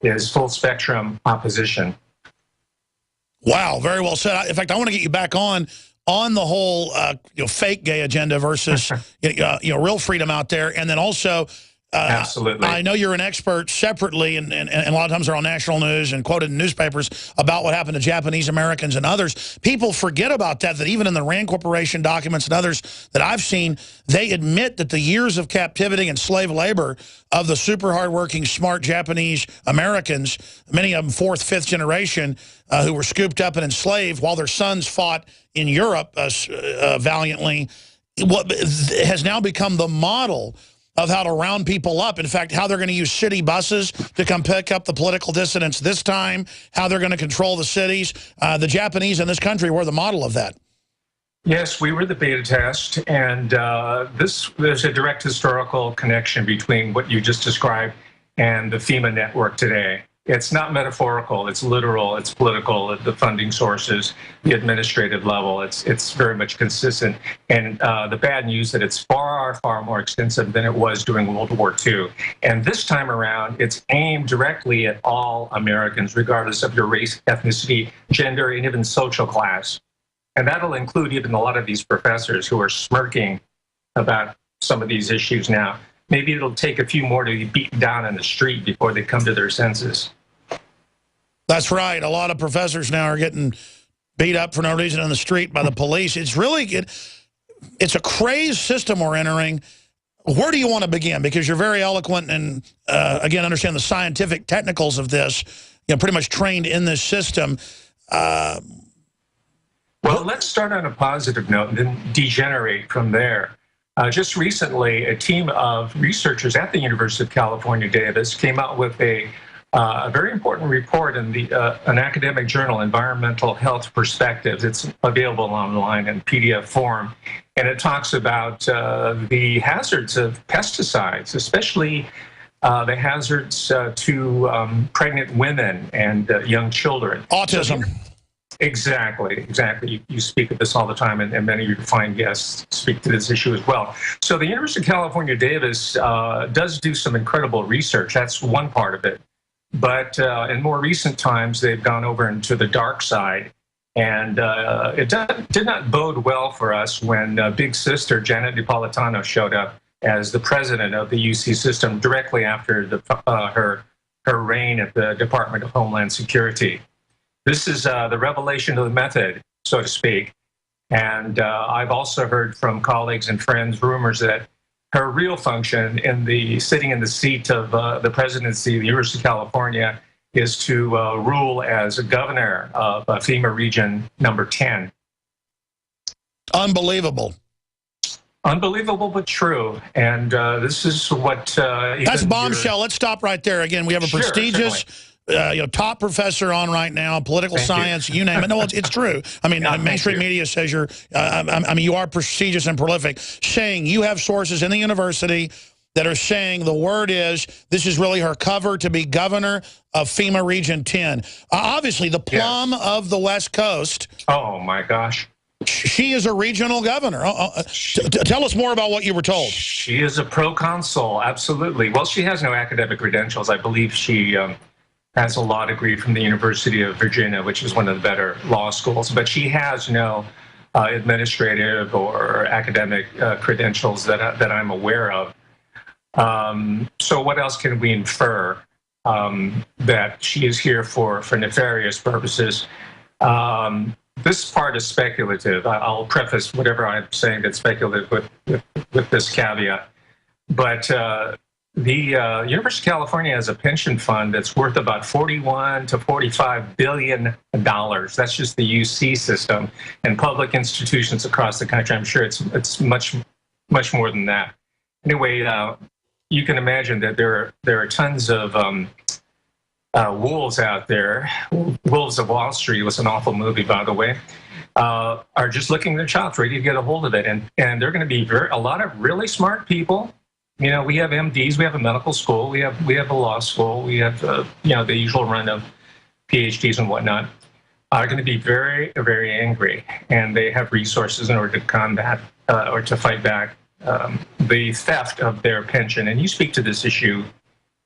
is full spectrum opposition. Wow, very well said. In fact, I want to get you back on the whole fake gay agenda versus real freedom out there, and then also. Absolutely. I know you're an expert separately, and a lot of times they're on national news and quoted in newspapers about what happened to Japanese Americans and others. People forget about that even in the RAND Corporation documents and others that I've seen, they admit that the years of captivity and slave labor of the super hardworking, smart Japanese Americans, many of them fourth, fifth generation, who were scooped up and enslaved while their sons fought in Europe valiantly, what has now become the model of how to round people up. In fact, how they're going to use city buses to come pick up the political dissidents this time, how they're going to control the cities. The Japanese in this country were the model of that. Yes, we were the beta test, and there's a direct historical connection between what you just described and the FEMA network today. It's not metaphorical, it's literal, it's political, the funding sources, the administrative level, it's very much consistent. And the bad news that it's far, far more extensive than it was during World War II. And this time around, it's aimed directly at all Americans, regardless of your race, ethnicity, gender, and even social class. And that'll include even a lot of these professors who are smirking about some of these issues now. Maybe it'll take a few more to be beaten down in the street before they come to their senses. That's right. A lot of professors now are getting beat up for no reason on the street by the police. It's really good. It's a crazed system we're entering. Where do you want to begin? Because you're very eloquent and, again, understand the scientific technicals of this, pretty much trained in this system. Well, let's start on a positive note and then degenerate from there. Just recently, a team of researchers at the University of California, Davis, came out with a very important report in an academic journal, Environmental Health Perspectives. It's available online in PDF form, and it talks about the hazards of pesticides, especially the hazards to pregnant women and young children. Autism. Exactly. You speak of this all the time, and many of your fine guests speak to this issue as well. So the University of California, Davis does do some incredible research. That's one part of it. But in more recent times, they've gone over into the dark side. And it did not bode well for us when Big Sister Janet Napolitano showed up as the president of the UC system directly after her reign at the Department of Homeland Security. This is the revelation of the method, so to speak. And I've also heard from colleagues and friends rumors that her real function in sitting in the seat of the presidency of the University of California is to rule as a governor of FEMA Region Number 10. Unbelievable. Unbelievable, but true. And this is what... That's bombshell. Let's stop right there. Again, we have a prestigious... top professor on right now, political science, you name it. No, it's true. I mean, mainstream media says you are prestigious and prolific, saying you have sources in the university that are saying the word is this is really her cover to be governor of FEMA Region 10. Obviously, the plum of the West Coast. Oh, my gosh. She is a regional governor. Tell us more about what you were told. She is a proconsul, absolutely. Well, she has no academic credentials. I believe she... has a law degree from the University of Virginia, which is one of the better law schools, but she has no administrative or academic credentials that I'm aware of. So what else can we infer? That she is here for nefarious purposes. This part is speculative. I'll preface whatever I'm saying that's speculative with this caveat. But the University of California has a pension fund that's worth about $41 to $45 billion. That's just the UC system, and public institutions across the country. I'm sure it's much more than that. Anyway, you can imagine that there are tons of wolves out there. Wolves of Wall Street was an awful movie, by the way. Are just licking their chops, ready to get a hold of it, and they're going to be a lot of really smart people. You know, we have MDs, we have a medical school, we have a law school, we have the usual run of PhDs and whatnot, are going to be very, very angry, and they have resources in order to combat or to fight back the theft of their pension. And you speak to this issue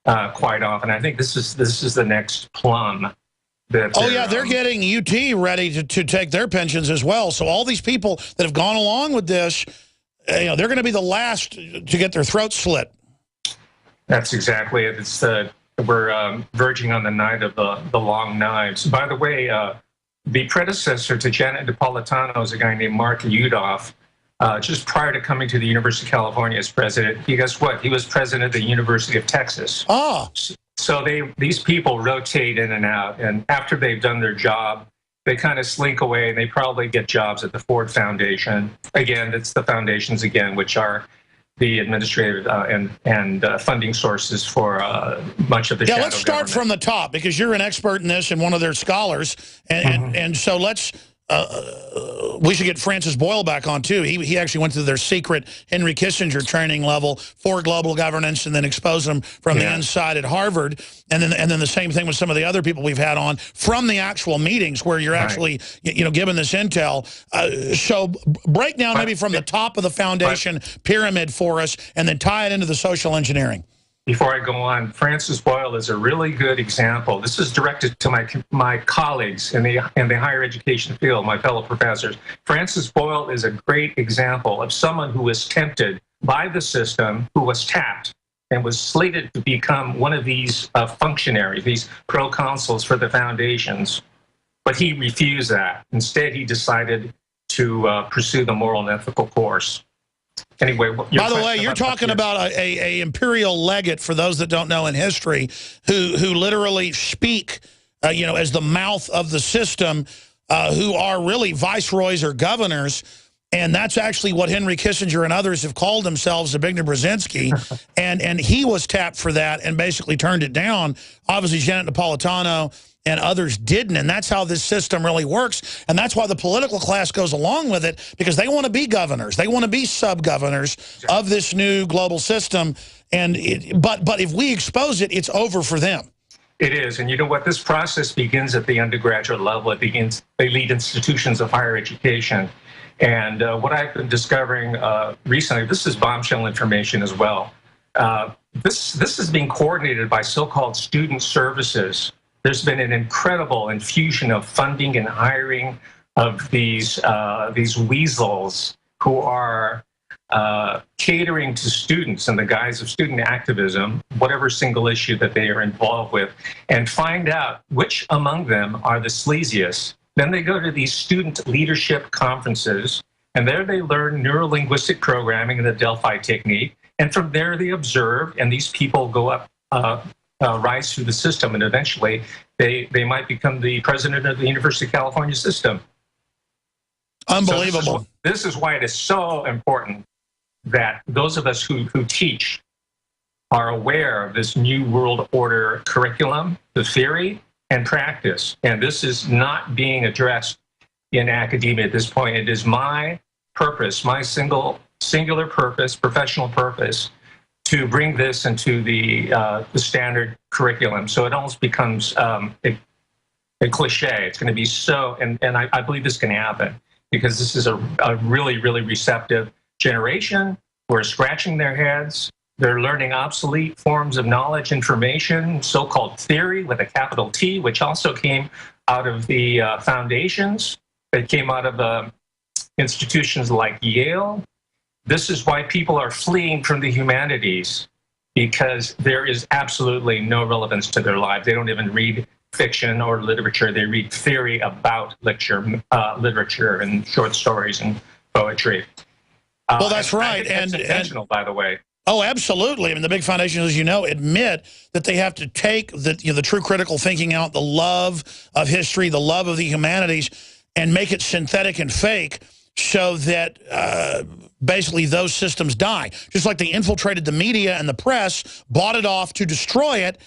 quite often. I think this is the next plum. Oh, yeah, they're getting UT ready to take their pensions as well. So all these people that have gone along with this, they're going to be the last to get their throats slit. That's exactly it. We're verging on the night of the long knives. By the way, the predecessor to Janet Napolitano is a guy named Mark Yudof. Just prior to coming to the University of California as president, guess what? He was president of the University of Texas. Oh. So these people rotate in and out, and after they've done their job, they kind of slink away, and they probably get jobs at the Ford Foundation. Again, it's the foundations again, which are the administrative and funding sources for much of the shadow let's start government. from the top, because you're an expert in this and one of their scholars, and so let's. We should get Francis Boyle back on, too. He actually went to their secret Henry Kissinger training level for global governance and then exposed them from the inside at Harvard. And then the same thing with some of the other people we've had on from the actual meetings where you're actually, given this intel. So break down maybe from the top of the foundation pyramid for us and then tie it into the social engineering. Before I go on, Francis Boyle is a really good example. This is directed to my colleagues in the higher education field, my fellow professors. Francis Boyle is a great example of someone who was tempted by the system, who was tapped, and was slated to become one of these functionaries, these proconsuls for the foundations. But he refused that. Instead, he decided to pursue the moral and ethical course. Anyway, by the way, you're talking about a imperial legate, for those that don't know in history, who literally speak, as the mouth of the system, who are really viceroys or governors. And that's actually what Henry Kissinger and others have called themselves, Zbigniew Brzezinski. and he was tapped for that and basically turned it down. Obviously, Janet Napolitano and others didn't, and that's how this system really works, and that's why the political class goes along with it, because they want to be governors. They want to be sub-governors of this new global system, and but if we expose it, it's over for them. It is, and you know what? This process begins at the undergraduate level. It begins elite institutions of higher education, and what I've been discovering recently, this is bombshell information as well. This is being coordinated by so-called student services. There's been an incredible infusion of funding and hiring of these weasels who are catering to students in the guise of student activism, whatever single issue that they are involved with, and find out which among them are the sleaziest. Then they go to these student leadership conferences, and there they learn neuro-linguistic programming and the Delphi technique, and from there they observe, and these people go up rise through the system, and eventually they might become the president of the University of California system. Unbelievable. So this is why it is so important that those of us who teach are aware of this new world order curriculum, the theory and practice. And this is not being addressed in academia at this point. It is my purpose, my singular purpose, professional purpose, to bring this into the standard curriculum. So it almost becomes a cliche. It's going to be so, and I believe this can happen because this is a really, really receptive generation who are scratching their heads. They're learning obsolete forms of knowledge, information, so-called theory with a capital T, which also came out of the foundations. It came out of institutions like Yale. This is why people are fleeing from the humanities, because there is absolutely no relevance to their lives. They don't even read fiction or literature. They read theory about literature and short stories and poetry. Well, that's right. And intentional, by the way. Oh, absolutely. I mean, the big foundations, as you know, admit that they have to take the true critical thinking out, the love of history, the love of the humanities, and make it synthetic and fake so that basically those systems die. Just like they infiltrated the media and the press, bought it off to destroy it,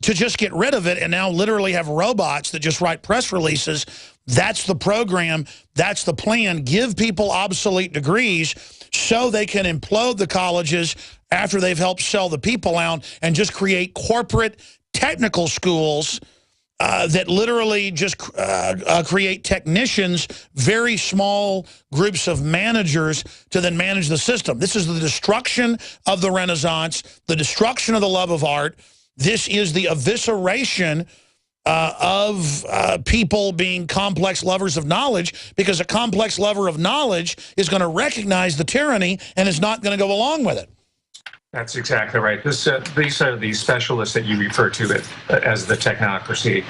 to just get rid of it, and now literally have robots that just write press releases. That's the program. That's the plan. Give people obsolete degrees so they can implode the colleges after they've helped sell the people out and just create corporate technical schools that literally just create technicians, very small groups of managers to then manage the system. This is the destruction of the Renaissance, the destruction of the love of art, this is the evisceration of people being complex lovers of knowledge, because a complex lover of knowledge is going to recognize the tyranny and is not going to go along with it. That's exactly right. These are the specialists that you refer to as the technocracy.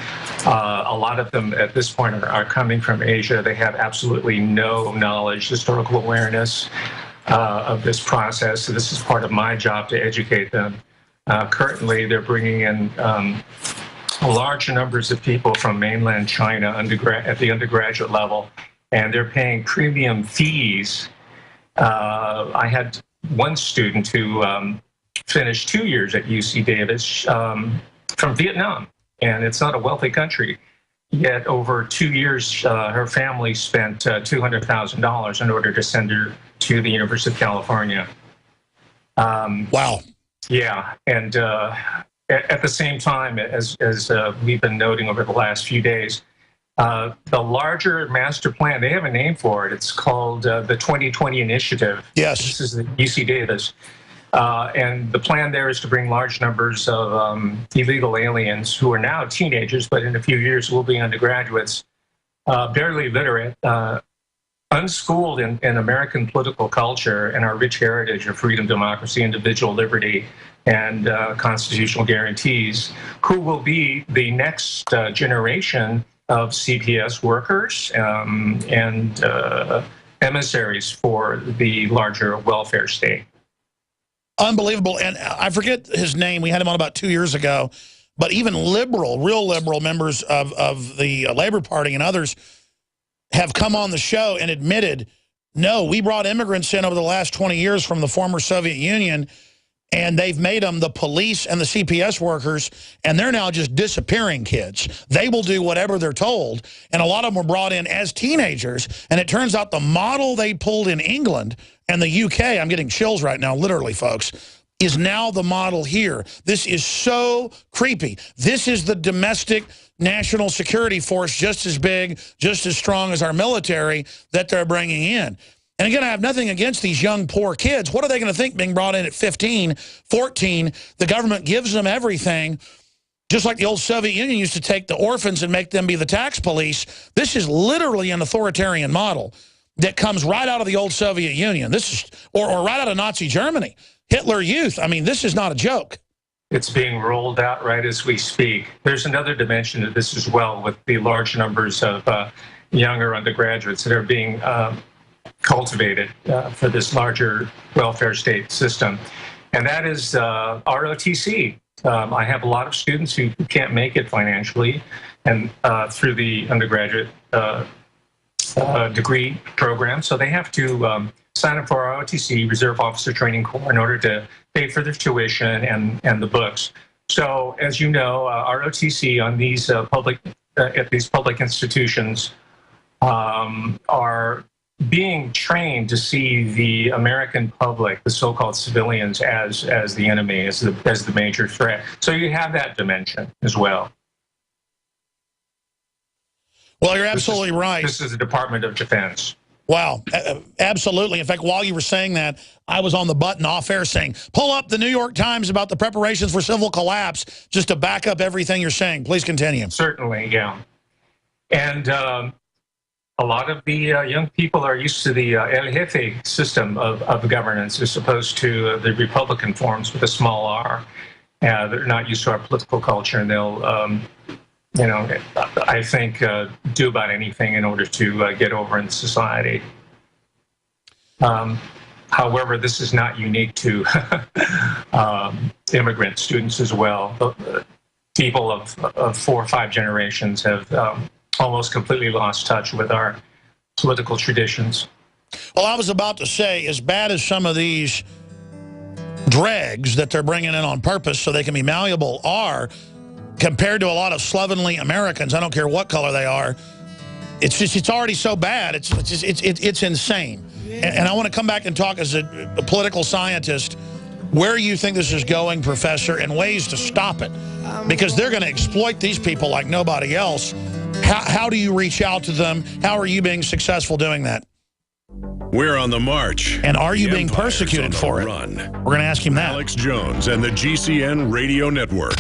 A lot of them at this point are coming from Asia. They have absolutely no knowledge, historical awareness of this process. So this is part of my job to educate them. Currently, they're bringing in large numbers of people from mainland China at the undergraduate level, and they're paying premium fees. I had one student who finished 2 years at UC Davis from Vietnam, and it's not a wealthy country. Yet over 2 years, her family spent $200,000 in order to send her to the University of California. Wow. Yeah, and at the same time, as we've been noting over the last few days, the larger master plan, they have a name for it. It's called the 2020 Initiative. Yes. This is the UC Davis. And the plan there is to bring large numbers of illegal aliens who are now teenagers, but in a few years will be undergraduates, barely literate, unschooled in American political culture and our rich heritage of freedom, democracy, individual liberty, and constitutional guarantees, who will be the next generation of CPS workers and emissaries for the larger welfare state. Unbelievable. And I forget his name. We had him on about 2 years ago. But even liberal, real liberal members of the Labor Party and others have come on the show and admitted, no, we brought immigrants in over the last 20 years from the former Soviet Union, and they've made them the police and the CPS workers, and they're now just disappearing kids. They will do whatever they're told, and a lot of them were brought in as teenagers, and it turns out the model they pulled in England and the UK, I'm getting chills right now, literally, folks, is now the model here. This is so creepy. This is the domestic national security force, just as big, just as strong as our military, that they're bringing in. And again, I have nothing against these young, poor kids. What are they going to think being brought in at 15, 14? The government gives them everything, just like the old Soviet Union used to take the orphans and make them be the tax police. This is literally an authoritarian model that comes right out of the old Soviet Union. This is, or right out of Nazi Germany. Hitler Youth. I mean, this is not a joke. It's being rolled out right as we speak. There's another dimension to this as well, with the large numbers of younger undergraduates that are being cultivated for this larger welfare state system. And that is ROTC. I have a lot of students who can't make it financially, and through the undergraduate degree program. So they have to sign up for ROTC, Reserve Officer Training Corps, in order to pay for their tuition and the books. So as you know, ROTC on these at these public institutions are being trained to see the American public, the so-called civilians, as the enemy, as the major threat. So you have that dimension as well. Well, you're absolutely right. This is the Department of Defense. Wow, absolutely. In fact, while you were saying that, I was on the button off air saying, pull up the New York Times about the preparations for civil collapse, just to back up everything you're saying. Please continue. Certainly, yeah. And a lot of the young people are used to the El Jefe system of governance, as opposed to the Republican forms with a small r. They're not used to our political culture, and they'll I think, do about anything in order to get over in society. However, this is not unique to immigrant students as well. People of 4 or 5 generations have almost completely lost touch with our political traditions. Well, I was about to say, as bad as some of these dregs that they're bringing in on purpose so they can be malleable are, compared to a lot of slovenly Americans, I don't care what color they are, it's already so bad. It's insane. And I want to come back and talk as a political scientist where you think this is going, Professor, and ways to stop it, because they're going to exploit these people like nobody else. How do you reach out to them? How are you being successful doing that? We're on the march. And are you The being Empire's persecuted on the for it? run. We're going to ask him that. Alex Jones and the GCN Radio Network.